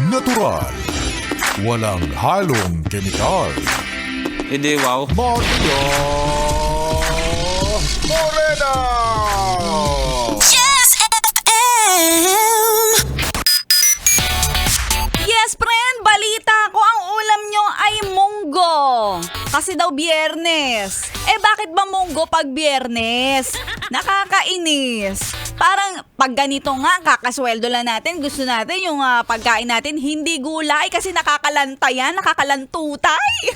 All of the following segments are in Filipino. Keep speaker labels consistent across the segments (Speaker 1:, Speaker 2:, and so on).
Speaker 1: Natural. Walang halong kemikal.
Speaker 2: Hindi, wow.
Speaker 1: Maria Morena!
Speaker 3: Yes FM!
Speaker 4: Yes, friend! Balita ko ang ulam nyo ay munggo. Kasi daw biyernes. Bakit ba munggo pag biyernes? Nakakainis. Parang pag ganito nga, kakasweldo lang natin. Gusto natin yung pagkain natin hindi gulay kasi nakakalanta yan, nakakalantutay.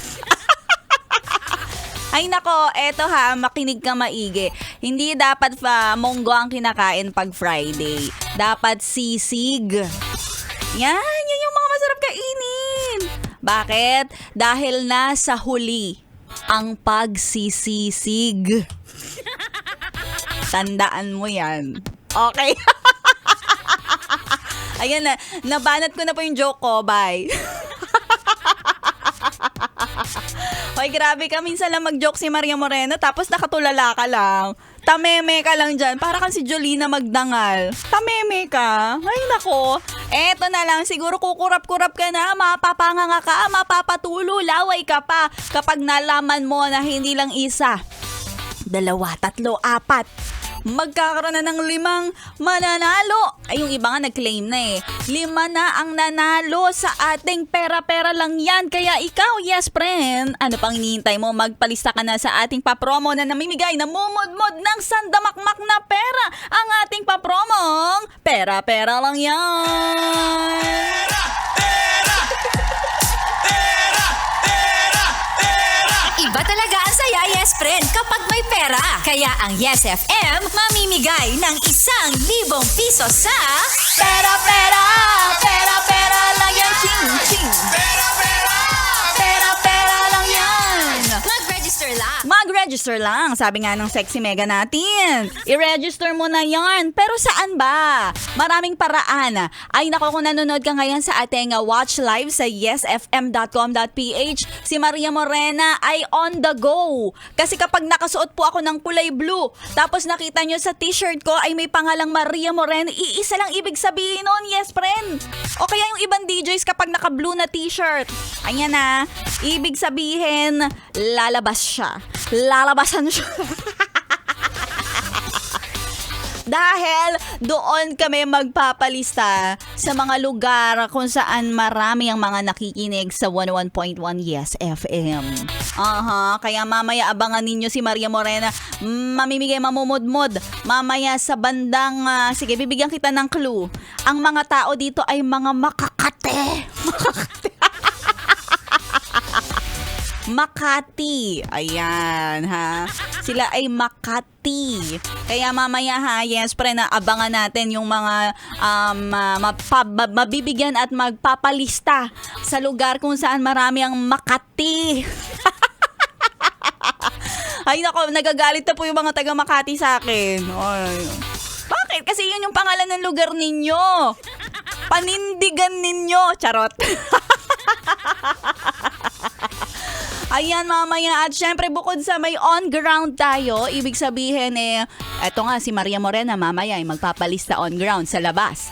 Speaker 4: Ay nako, eto makinig ka maigi. Hindi dapat munggo ang kinakain pag Friday. Dapat sisig. Yan yung mga masarap kainin. Bakit? Dahil nasa huli ang pagsisisig. Tandaan mo yan. Okay? Ayan na, nabanat ko na po yung joke ko. Bye. Hoy, grabe ka. Minsan lang mag-joke si Maria Moreno tapos nakatulala ka lang. Tameme ka lang dyan. Para kang si Jolina Magdangal. Tameme ka. Ay, nako. Eto na lang. Siguro kukurap-kurap ka na. Mapapanganga ka. Mapapatulo. Laway ka pa. Kapag nalaman mo na hindi lang isa, 2, 3, 4. Magkakaroon na ng 5 mananalo. Ay, yung iba nga nag-claim na 5 na ang nanalo sa ating pera-pera lang yan. Kaya ikaw, yes friend, ano pang hinihintay mo? Magpalista ka na sa ating papromo na namimigay na mumudmod ng sandamakmak na pera. Ang ating papromong pera-pera lang yan.
Speaker 3: Iba talaga ang saya, yes friend, kapag may pera. Kaya ang Yes FM mamimigay ng 1,000 piso sa
Speaker 4: Pera, pera, pera, pera lang yan. Ching, ching. Pera, pera lang yan.
Speaker 3: mag-register lang.
Speaker 4: Mag-register lang, sabi nga ng sexy mega natin. I-register mo na yan. Pero saan ba? Maraming paraan. Ay nako, kung nanonood ka ngayon sa ating watch live sa yesfm.com.ph, si Maria Morena ay on the go. Kasi kapag nakasuot po ako ng kulay blue, tapos nakita nyo sa t-shirt ko ay may pangalang Maria Morena, iisa lang ibig sabihin nun, yes friend. O kaya yung ibang DJs kapag naka-blue na t-shirt, ayan na, ibig sabihin, lalabas siya. Lalabasan siya. Dahil doon kami magpapalista sa mga lugar kung saan marami ang mga nakikinig sa 101.1 Yes FM. Kaya mamaya abangan ninyo si Maria Morena. Mamimigay mamumudmod. Mamaya sa bandang, sige, bibigyan kita ng clue. Ang mga tao dito ay mga makakate. Makati. Ayan, Sila ay Makati. Kaya mamaya yes, pre, na abangan natin yung mga mabibigyan at magpapalista sa lugar kung saan marami ang Makati. Ay nako, nagagalit na po yung mga taga Makati sa akin. Ay. Bakit? Kasi yun yung pangalan ng lugar ninyo. Panindigan ninyo. Charot. Ayan mamaya, at syempre bukod sa may on ground tayo, ibig sabihin eto nga si Maria Morena mamaya ay magpapalista on ground sa labas.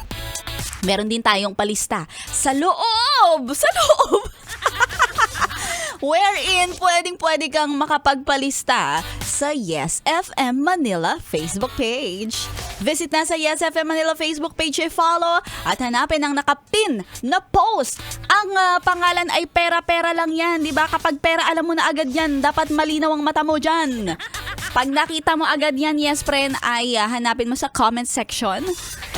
Speaker 4: Meron din tayong palista sa loob! Sa loob! Wherein pwede kang makapagpalista sa Yes FM Manila Facebook page. Visit na sa Yes FM Manila Facebook page, follow at hanapin ang nakapin na post. Ang pangalan ay pera-pera lang yan, di ba? Kapag pera, alam mo na agad yan. Dapat malinaw ang mata mo dyan. Pag nakita mo agad yan, yes friend, ay hanapin mo sa comment section.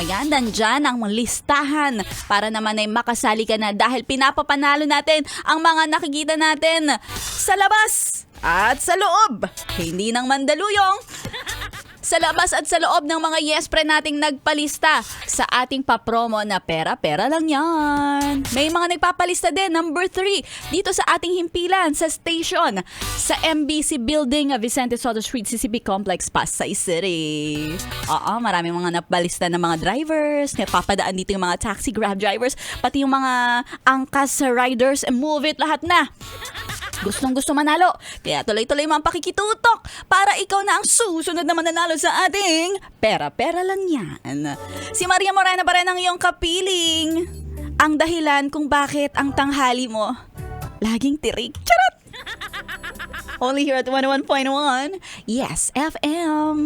Speaker 4: Ayan, nandyan ang listahan para naman ay makasali ka na dahil pinapapanalo natin ang mga nakikita natin sa labas at sa loob. Hindi ng Mandaluyong. Sa labas at sa loob ng mga yes pre nating nagpalista sa ating papromo na pera-pera lang yan. May mga nagpapalista din, number 3, dito sa ating himpilan sa station sa MBC Building, Vicente Soto Street, CCP Complex, Pasay City. Maraming mga napalista ng mga drivers, napapadaan dito yung mga taxi, grab drivers, pati yung mga angkas riders, move it, lahat na. Gustong-gusto manalo. Kaya tuloy-tuloy mo ang pakikitutok para ikaw na ang susunod na mananalo sa ating pera-pera lang yan. Si Maria Morena pa rin ang iyong kapiling. ang dahilan kung bakit ang tanghali mo laging tirik. Charot! Only here at 101.1 Yes FM.